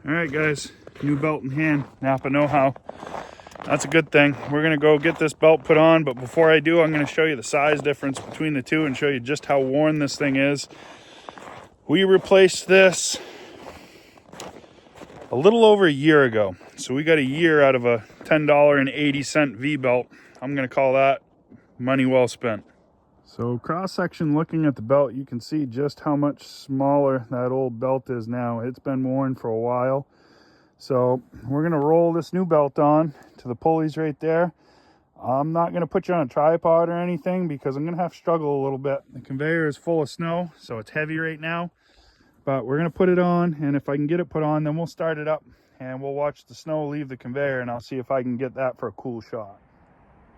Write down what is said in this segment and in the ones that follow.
All right, guys, new belt in hand, Napa know-how. That's a good thing. We're gonna go get this belt put on, but before I do, I'm gonna show you the size difference between the two and show you just how worn this thing is. We replaced this a little over a year ago. So we got a year out of a $10.80 V-belt. I'm gonna call that money well spent. So cross-section looking at the belt, you can see just how much smaller that old belt is now. It's been worn for a while. So we're gonna roll this new belt on to the pulleys right there. I'm not gonna put you on a tripod or anything because I'm gonna have to struggle a little bit. The conveyor is full of snow, so it's heavy right now. But we're gonna put it on, and if I can get it put on, then we'll start it up and we'll watch the snow leave the conveyor, and I'll see if I can get that for a cool shot.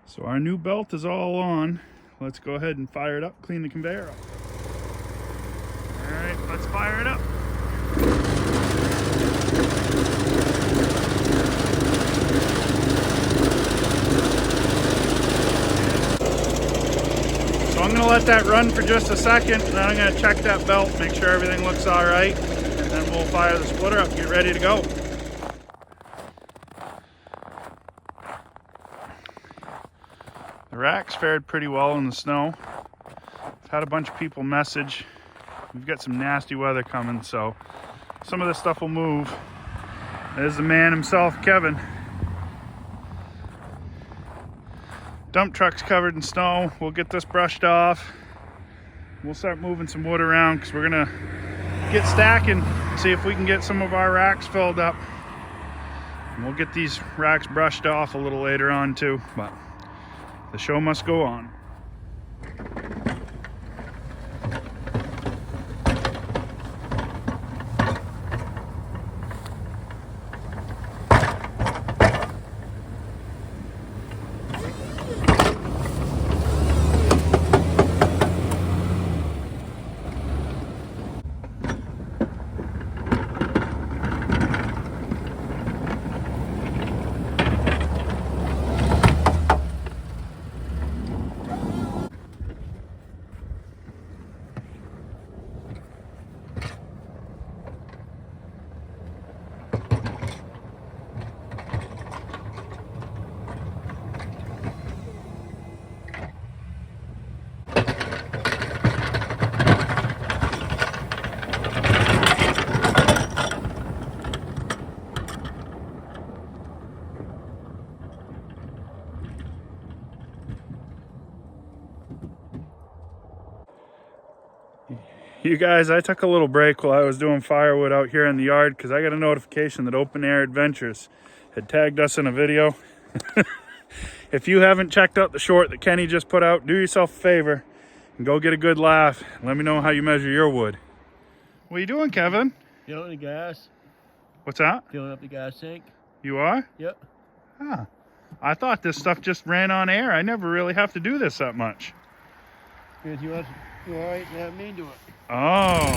So our new belt is all on. Let's go ahead and fire it up, clean the conveyor up. All right, let's fire it up. So I'm gonna let that run for just a second, and then I'm gonna check that belt, make sure everything looks all right, and then we'll fire the splitter up, get ready to go. The racks fared pretty well in the snow. I've had a bunch of people message. We've got some nasty weather coming, so some of this stuff will move. There's the man himself, Kevin. Dump truck's covered in snow. We'll get this brushed off. We'll start moving some wood around because we're gonna get stacking, see if we can get some of our racks filled up. And we'll get these racks brushed off a little later on too, but the show must go on. You guys, I took a little break while I was doing firewood out here in the yard because I got a notification that Open Air Adventures had tagged us in a video. If you haven't checked out the short that Kenny just put out, do yourself a favor and go get a good laugh. Let me know how you measure your wood. What are you doing, Kevin? Filling the gas. What's that? Filling up the gas tank. You are? Yep. Huh. I thought this stuff just ran on air. I never really have to do this that much. Because you want to do all right and have me do it. Oh.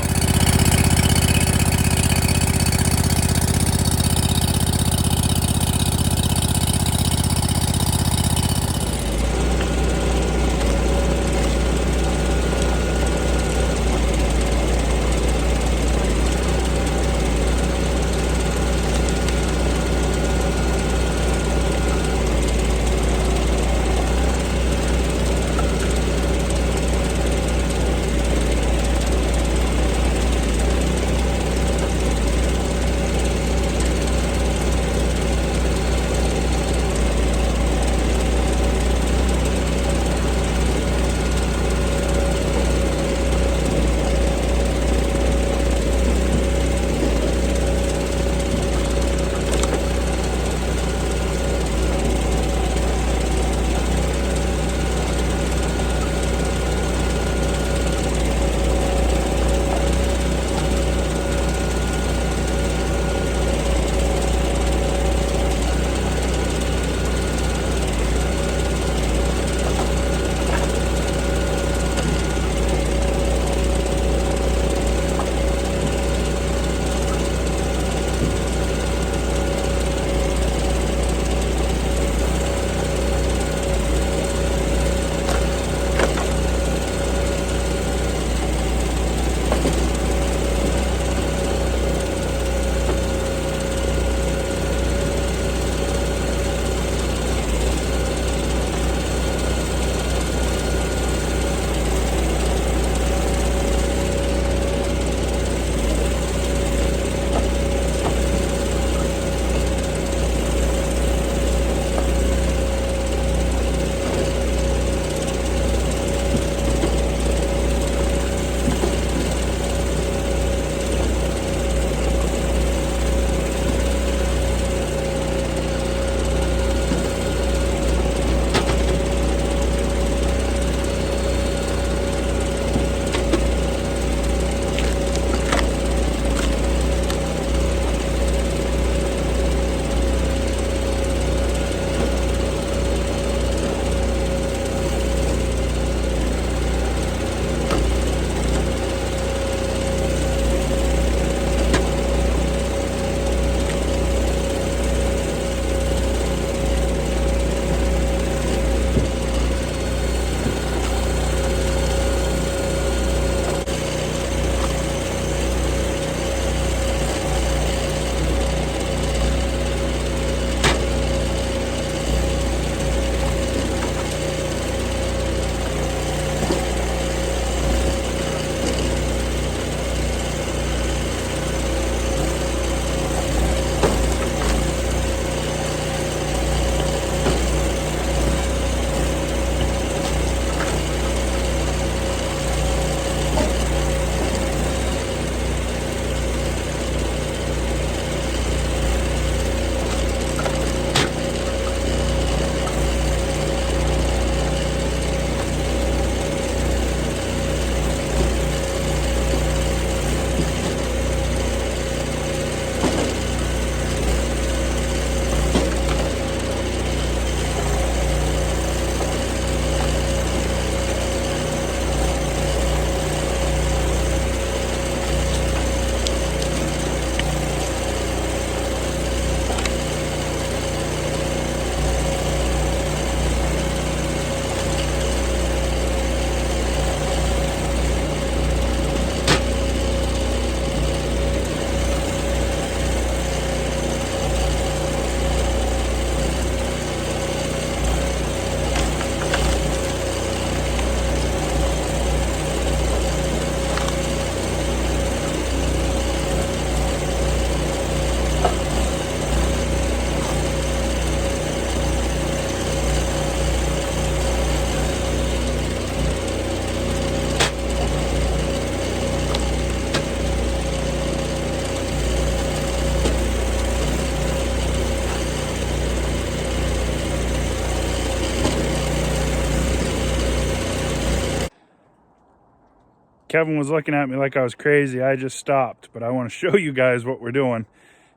Kevin was looking at me like I was crazy. I just stopped, but I want to show you guys what we're doing.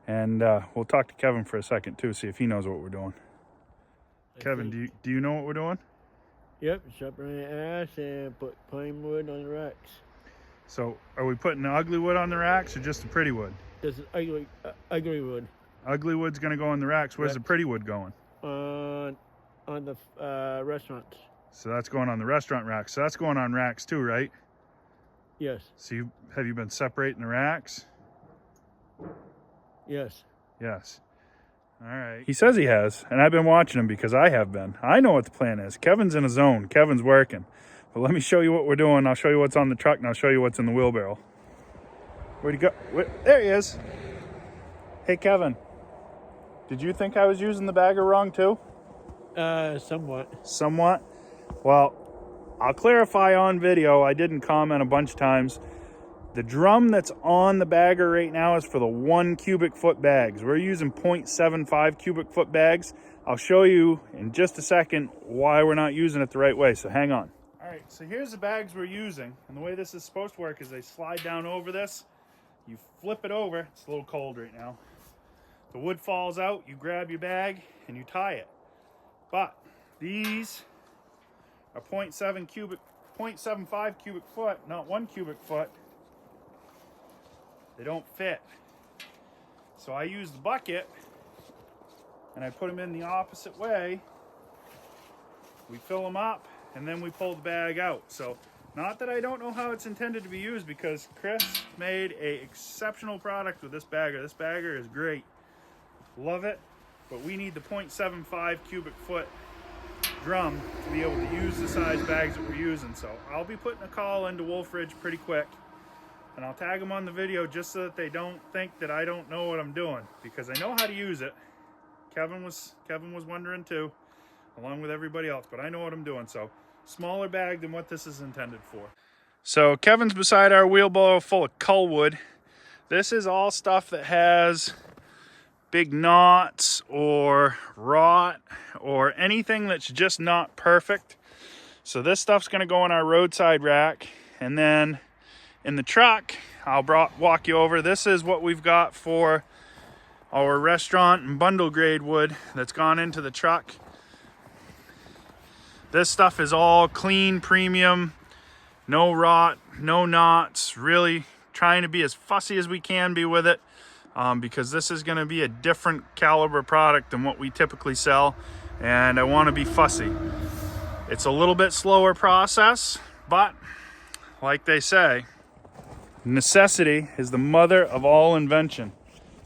And we'll talk to Kevin for a second too, see if he knows what we're doing. Kevin, do you know what we're doing? Yep, separating the ash and put plain wood on the racks. So are we putting the ugly wood on the racks or just the pretty wood? This is ugly wood. Ugly wood's gonna go on the racks. Where's the pretty wood going? On the restaurants. So that's going on the restaurant racks. So that's going on racks too, right? Yes. So have you been separating the racks? Yes. Yes. All right. He says he has, and I've been watching him because I have been. I know what the plan is. Kevin's in his zone. Kevin's working. But let me show you what we're doing. I'll show you what's on the truck, and I'll show you what's in the wheelbarrow. Where'd he go? There he is. Hey, Kevin. Did you think I was using the bagger wrong too? Somewhat. Somewhat? Well, I'll clarify on video. I didn't comment a bunch of times. The drum that's on the bagger right now is for the 1 cubic foot bags. We're using 0.75 cubic foot bags. I'll show you in just a second why we're not using it the right way, so hang on. All right, so here's the bags we're using. And the way this is supposed to work is they slide down over this. You flip it over. It's a little cold right now. The wood falls out, you grab your bag, and you tie it. But these are 0.75 cubic foot, not 1 cubic foot. They don't fit. So I use the bucket and I put them in the opposite way. We fill them up and then we pull the bag out. So not that I don't know how it's intended to be used, because Chris made an exceptional product with this bagger. This bagger is great. Love it. But we need the 0.75 cubic foot drum to be able to use the size bags that we're using. So I'll be putting a call into Wolfridge pretty quick. And I'll tag them on the video just so that they don't think that I don't know what I'm doing, because I know how to use it. Kevin was wondering too, along with everybody else, but I know what I'm doing. So smaller bag than what this is intended for. So Kevin's beside our wheelbarrow full of cull wood. This is all stuff that has big knots or rot or anything that's just not perfect. So this stuff's gonna go in our roadside rack, and then in the truck, I'll walk you over. This is what we've got for our restaurant and bundle grade wood that's gone into the truck. This stuff is all clean, premium, no rot, no knots. Really trying to be as fussy as we can be with it, because this is going to be a different caliber product than what we typically sell, and I want to be fussy. It's a little bit slower process, but like they say, necessity is the mother of all invention.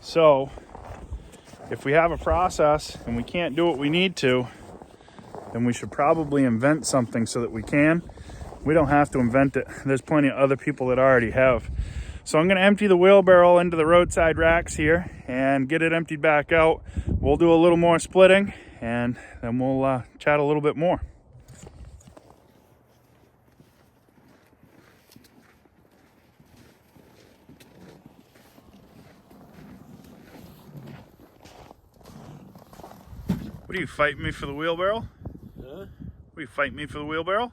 So if we have a process and we can't do what we need to, then we should probably invent something so that we can. We don't have to invent it. There's plenty of other people that already have. So I'm going to empty the wheelbarrow into the roadside racks here and get it emptied back out. We'll do a little more splitting, and then we'll chat a little bit more. What are you fighting me for the wheelbarrow? Huh? What are you fighting me for the wheelbarrow?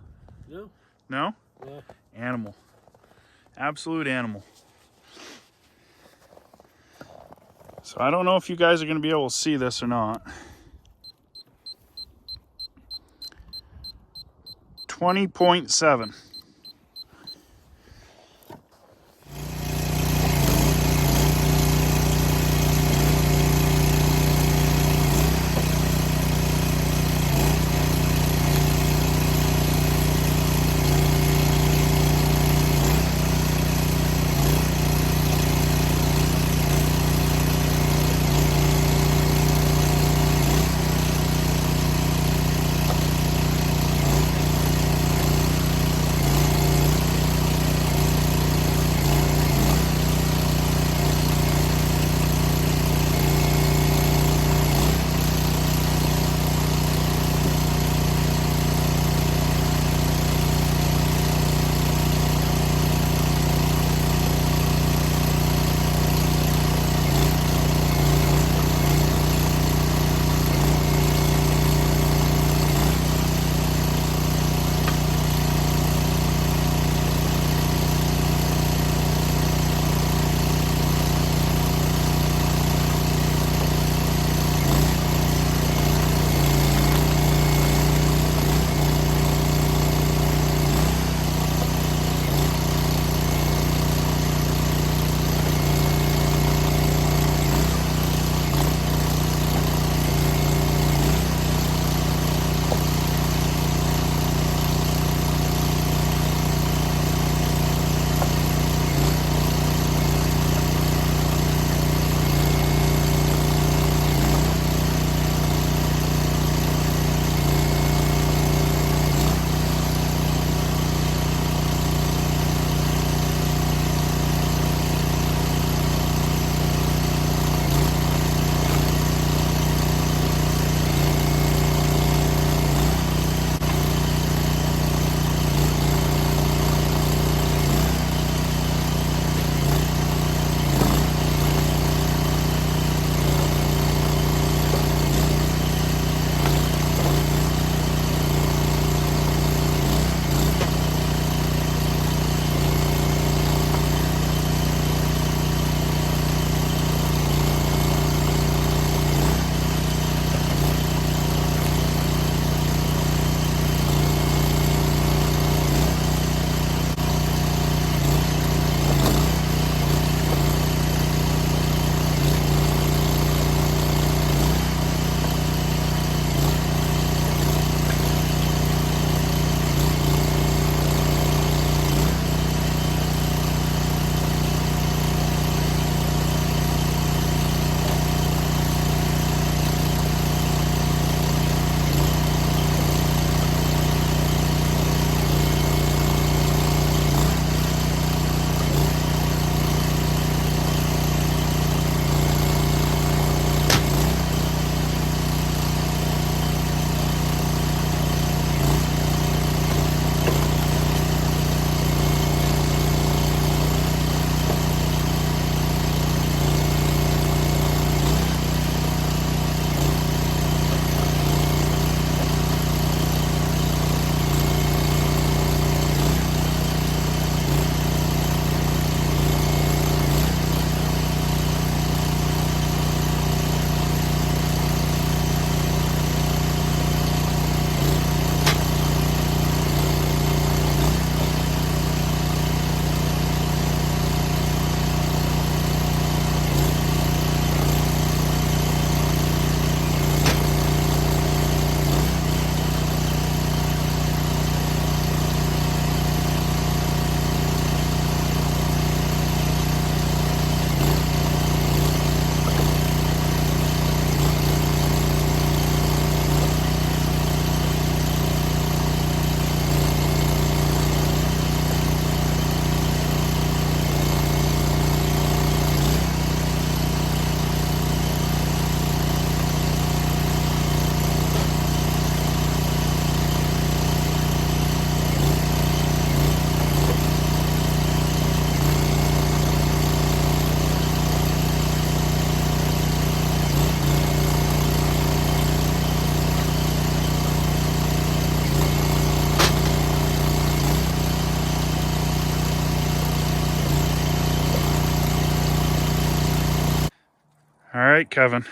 No. No? Yeah. Animal. Absolute animal. So I don't know if you guys are going to be able to see this or not. 20.7. All right, Kevin.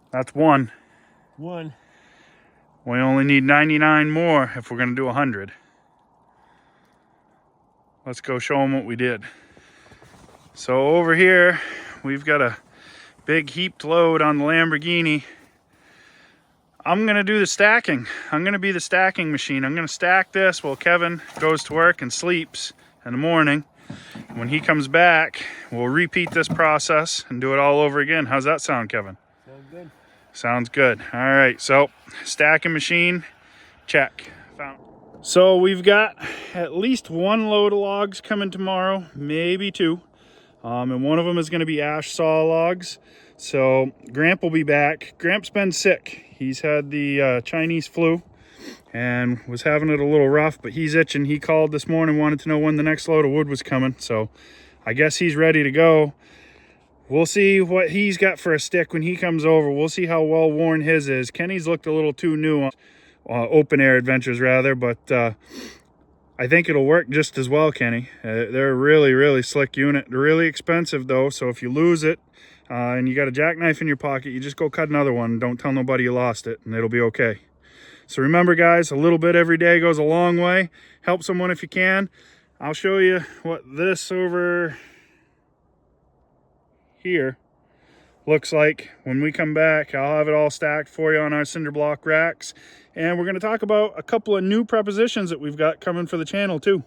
That's one. One. We only need 99 more if we're going to do 100. Let's go show them what we did. So over here, we've got a big heaped load on the Lamborghini. I'm going to do the stacking. I'm going to be the stacking machine. I'm going to stack this while Kevin goes to work and sleeps in the morning. When he comes back, we'll repeat this process and do it all over again. How's that sound, Kevin? Sounds good. Sounds good. All right, so stacking machine, check. Found. So we've got at least one load of logs coming tomorrow, maybe two. And one of them is going to be ash saw logs. So Gramp will be back. Gramp's been sick. He's had the Chinese flu and was having it a little rough, but he's itching. He called this morning, wanted to know when the next load of wood was coming. So I guess he's ready to go. We'll see what he's got for a stick when he comes over. We'll see how well worn his is. Kenny's looked a little too new on open air adventures rather, but I think it'll work just as well, Kenny. They're a really, really slick unit. They're really expensive though, so if you lose it and you got a jackknife in your pocket, you just go cut another one. Don't tell nobody you lost it, and it'll be okay. So remember, guys, a little bit every day goes a long way. Help someone if you can. I'll show you what this over here looks like when we come back. I'll have it all stacked for you on our cinder block racks, and we're going to talk about a couple of new prepositions that we've got coming for the channel too.